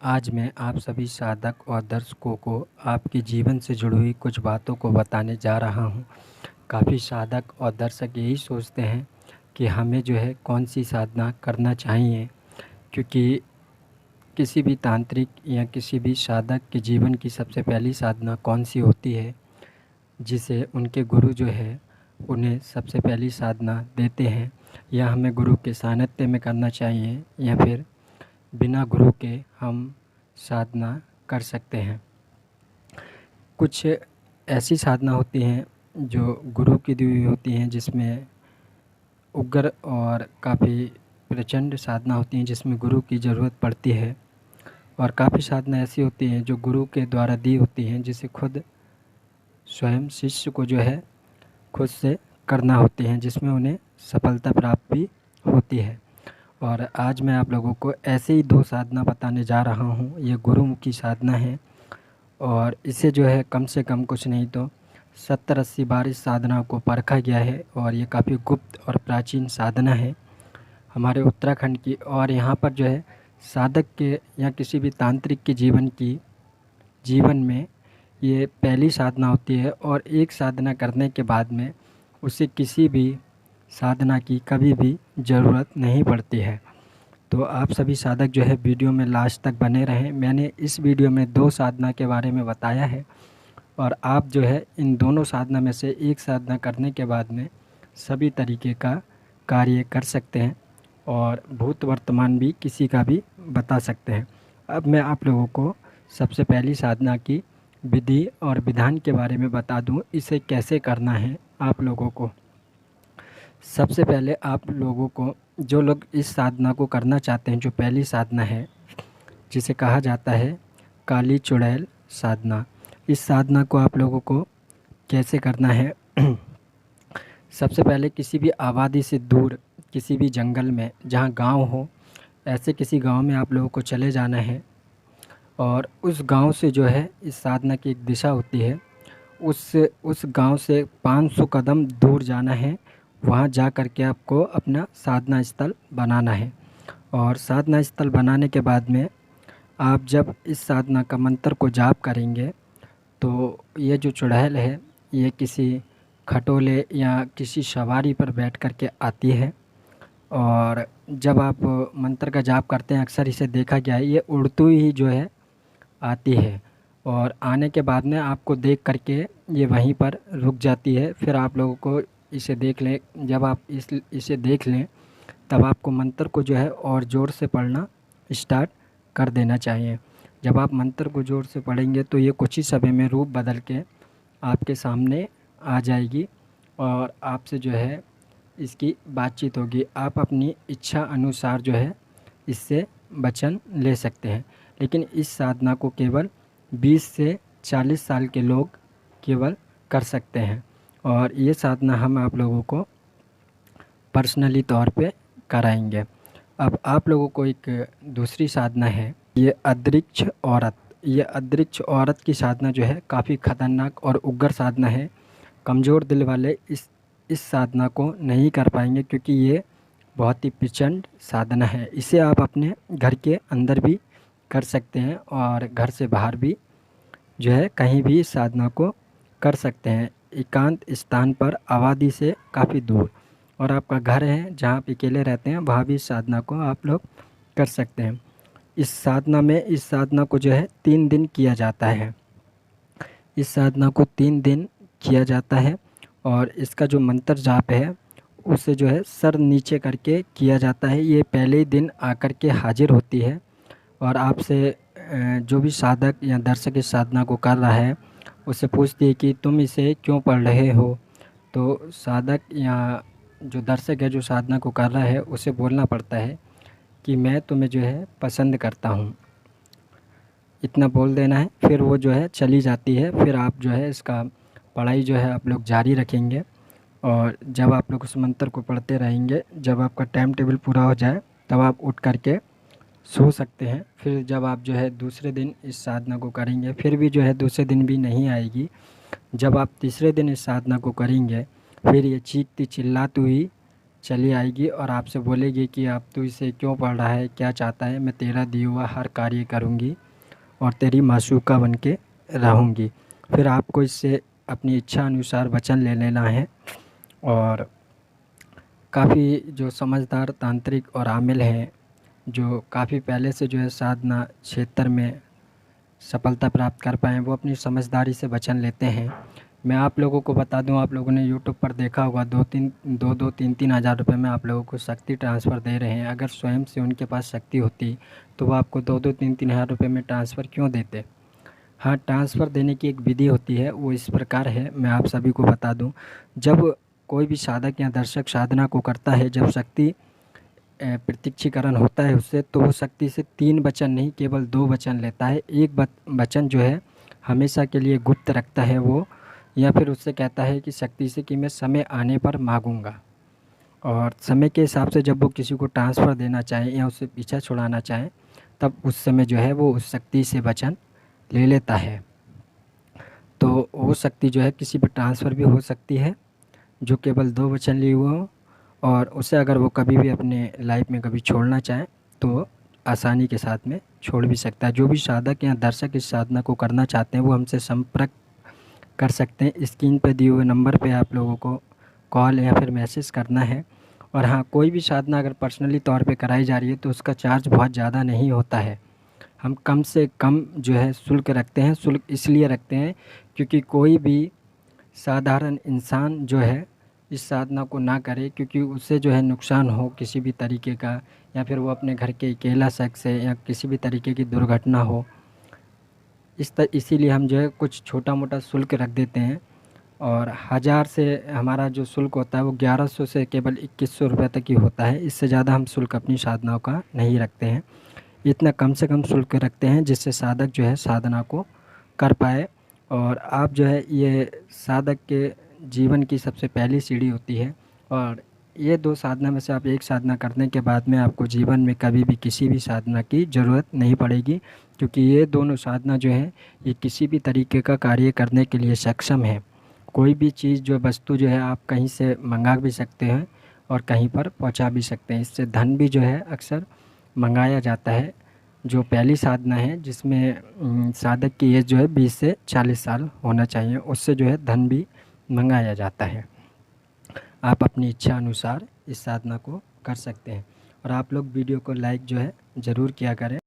आज मैं आप सभी साधक और दर्शकों को आपके जीवन से जुड़ी हुई कुछ बातों को बताने जा रहा हूँ। काफ़ी साधक और दर्शक यही सोचते हैं कि हमें जो है कौन सी साधना करना चाहिए, क्योंकि किसी भी तांत्रिक या किसी भी साधक के जीवन की सबसे पहली साधना कौन सी होती है, जिसे उनके गुरु जो है उन्हें सबसे पहली साधना देते हैं। या हमें गुरु के सानिध्य में करना चाहिए या फिर बिना गुरु के हम साधना कर सकते हैं। कुछ ऐसी साधना होती हैं जो गुरु की दी हुई होती हैं, जिसमें उग्र और काफ़ी प्रचंड साधना होती हैं जिसमें गुरु की ज़रूरत पड़ती है। और काफ़ी साधना ऐसी होती हैं जो गुरु के द्वारा दी होती हैं, जिसे खुद स्वयं शिष्य को जो है खुद से करना होती हैं, जिसमें उन्हें सफलता प्राप्त भी होती है। और आज मैं आप लोगों को ऐसे ही 2 साधना बताने जा रहा हूँ। ये गुरुमुखी साधना है और इसे जो है कम से कम कुछ नहीं तो 70-80 बार इस साधना को परखा गया है और ये काफ़ी गुप्त और प्राचीन साधना है हमारे उत्तराखंड की। और यहाँ पर जो है साधक के या किसी भी तांत्रिक के जीवन में ये पहली साधना होती है और एक साधना करने के बाद में उसे किसी भी साधना की कभी भी ज़रूरत नहीं पड़ती है। तो आप सभी साधक जो है वीडियो में लास्ट तक बने रहें। मैंने इस वीडियो में 2 साधना के बारे में बताया है और आप जो है इन दोनों साधना में से एक साधना करने के बाद में सभी तरीके का कार्य कर सकते हैं और भूत वर्तमान भी किसी का भी बता सकते हैं। अब मैं आप लोगों को सबसे पहली साधना की विधि और विधान के बारे में बता दूं, इसे कैसे करना है आप लोगों को। सबसे पहले आप लोगों को, जो लोग इस साधना को करना चाहते हैं, जो पहली साधना है जिसे कहा जाता है काली चुड़ैल साधना, इस साधना को आप लोगों को कैसे करना है। सबसे पहले किसी भी आबादी से दूर, किसी भी जंगल में जहाँ गांव हो, ऐसे किसी गांव में आप लोगों को चले जाना है और उस गांव से जो है इस साधना की एक दिशा होती है, उस गांव से 500 कदम दूर जाना है। वहां जा कर के आपको अपना साधना स्थल बनाना है और साधना स्थल बनाने के बाद में आप जब इस साधना का मंत्र को जाप करेंगे तो ये जो चुड़ैल है ये किसी खटोले या किसी सवारी पर बैठ कर के आती है। और जब आप मंत्र का जाप करते हैं, अक्सर इसे देखा गया है, ये उड़ती ही जो है आती है और आने के बाद में आपको देख करके ये वहीं पर रुक जाती है। फिर आप लोगों को इसे देख लें, जब आप इसे देख लें तब आपको मंत्र को जो है और ज़ोर से पढ़ना स्टार्ट कर देना चाहिए। जब आप मंत्र को ज़ोर से पढ़ेंगे तो ये कुछ ही समय में रूप बदल के आपके सामने आ जाएगी और आपसे जो है इसकी बातचीत होगी। आप अपनी इच्छा अनुसार जो है इससे वचन ले सकते हैं, लेकिन इस साधना को केवल 20 से 40 साल के लोग केवल कर सकते हैं। और ये साधना हम आप लोगों को पर्सनली तौर पे कराएंगे। अब आप लोगों को एक दूसरी साधना है, ये अदृक्ष औरत। ये अदृक्ष औरत की साधना जो है काफ़ी ख़तरनाक और उग्र साधना है। कमज़ोर दिल वाले इस साधना को नहीं कर पाएंगे, क्योंकि ये बहुत ही प्रचंड साधना है। इसे आप अपने घर के अंदर भी कर सकते हैं और घर से बाहर भी जो है कहीं भी इस साधना को कर सकते हैं, एकांत स्थान पर, आबादी से काफ़ी दूर। और आपका घर है जहाँ आप अकेले रहते हैं, वहाँ भी इस साधना को आप लोग कर सकते हैं। इस साधना को जो है 3 दिन किया जाता है। इस साधना को 3 दिन किया जाता है और इसका जो मंत्र जाप है उसे जो है सर नीचे करके किया जाता है। ये पहले ही दिन आकर के हाजिर होती है और आपसे जो भी साधक या दर्शक इस साधना को कर रहा है उससे पूछती है कि तुम इसे क्यों पढ़ रहे हो। तो साधक या जो दर्शक है जो साधना को कर रहा है उसे बोलना पड़ता है कि मैं तुम्हें जो है पसंद करता हूँ, इतना बोल देना है। फिर वो जो है चली जाती है। फिर आप जो है इसका पढ़ाई जो है आप लोग जारी रखेंगे और जब आप लोग उस मंत्र को पढ़ते रहेंगे, जब आपका टाइम टेबल पूरा हो जाए तब आप उठ करके सो सकते हैं। फिर जब आप जो है दूसरे दिन इस साधना को करेंगे, फिर भी जो है दूसरे दिन भी नहीं आएगी, जब आप तीसरे दिन इस साधना को करेंगे फिर ये चीखती चिल्लाती हुई चली आएगी और आपसे बोलेगी कि अब तू इसे क्यों पढ़ रहा है, क्या चाहता है, मैं तेरा दिया हुआ हर कार्य करूँगी और तेरी माशूका बन के रहूँगी। फिर आपको इससे अपनी इच्छा अनुसार वचन ले लेना है। और काफ़ी जो समझदार तांत्रिक और आमिल हैं, जो काफ़ी पहले से जो है साधना क्षेत्र में सफलता प्राप्त कर पाएँ, वो अपनी समझदारी से वचन लेते हैं। मैं आप लोगों को बता दूं, आप लोगों ने यूट्यूब पर देखा होगा, 2-3 हज़ार रुपये में आप लोगों को शक्ति ट्रांसफ़र दे रहे हैं। अगर स्वयं से उनके पास शक्ति होती तो वो आपको 2-3 हज़ार रुपये में ट्रांसफ़र क्यों देते। हाँ, ट्रांसफ़र देने की एक विधि होती है, वो इस प्रकार है, मैं आप सभी को बता दूं। जब कोई भी साधक या दर्शक साधना को करता है, जब शक्ति प्रत्यक्षीकरण होता है उससे, तो वो शक्ति से 3 वचन नहीं, केवल 2 वचन लेता है। एक वचन जो है हमेशा के लिए गुप्त रखता है वो, या फिर उससे कहता है कि शक्ति से कि मैं समय आने पर मांगूंगा। और समय के हिसाब से जब वो किसी को ट्रांसफ़र देना चाहे या उससे पीछा छुड़ाना चाहे, तब उस समय जो है वो उस शक्ति से वचन ले लेता है। तो वो शक्ति जो है किसी भी ट्रांसफ़र भी हो सकती है, जो केवल 2 वचन लिए हुए हों। और उसे अगर वो कभी भी अपने लाइफ में कभी छोड़ना चाहे तो आसानी के साथ में छोड़ भी सकता है। जो भी साधक या दर्शक इस साधना को करना चाहते हैं वो हमसे संपर्क कर सकते हैं। स्क्रीन पे दिए हुए नंबर पे आप लोगों को कॉल या फिर मैसेज करना है। और हाँ, कोई भी साधना अगर पर्सनली तौर पे कराई जा रही है तो उसका चार्ज बहुत ज़्यादा नहीं होता है। हम कम से कम जो है शुल्क रखते हैं। शुल्क इसलिए रखते हैं क्योंकि कोई भी साधारण इंसान जो है इस साधना को ना करे, क्योंकि उससे जो है नुकसान हो किसी भी तरीके का, या फिर वो अपने घर के अकेला शख्स है या किसी भी तरीके की दुर्घटना हो। इसीलिए हम जो है कुछ छोटा मोटा शुल्क रख देते हैं। और 1000 से हमारा जो शुल्क होता है वो 1100 से केवल 2100 रुपये तक ही होता है। इससे ज़्यादा हम शुल्क अपनी साधनाओं का नहीं रखते हैं। इतना कम से कम शुल्क रखते हैं जिससे साधक जो है साधना को कर पाए। और आप जो है ये साधक के जीवन की सबसे पहली सीढ़ी होती है। और ये 2 साधना में से आप एक साधना करने के बाद में आपको जीवन में कभी भी किसी भी साधना की ज़रूरत नहीं पड़ेगी, क्योंकि ये दोनों साधना जो है ये किसी भी तरीके का कार्य करने के लिए सक्षम है। कोई भी चीज़ जो वस्तु जो है आप कहीं से मंगा भी सकते हैं और कहीं पर पहुंचा भी सकते हैं। इससे धन भी जो है अक्सर मंगाया जाता है। जो पहली साधना है जिसमें साधक की एज जो है 20 से 40 साल होना चाहिए, उससे जो है धन भी मंगाया जाता है। आप अपनी इच्छा अनुसार इस साधना को कर सकते हैं। और आप लोग वीडियो को लाइक जो है ज़रूर किया करें।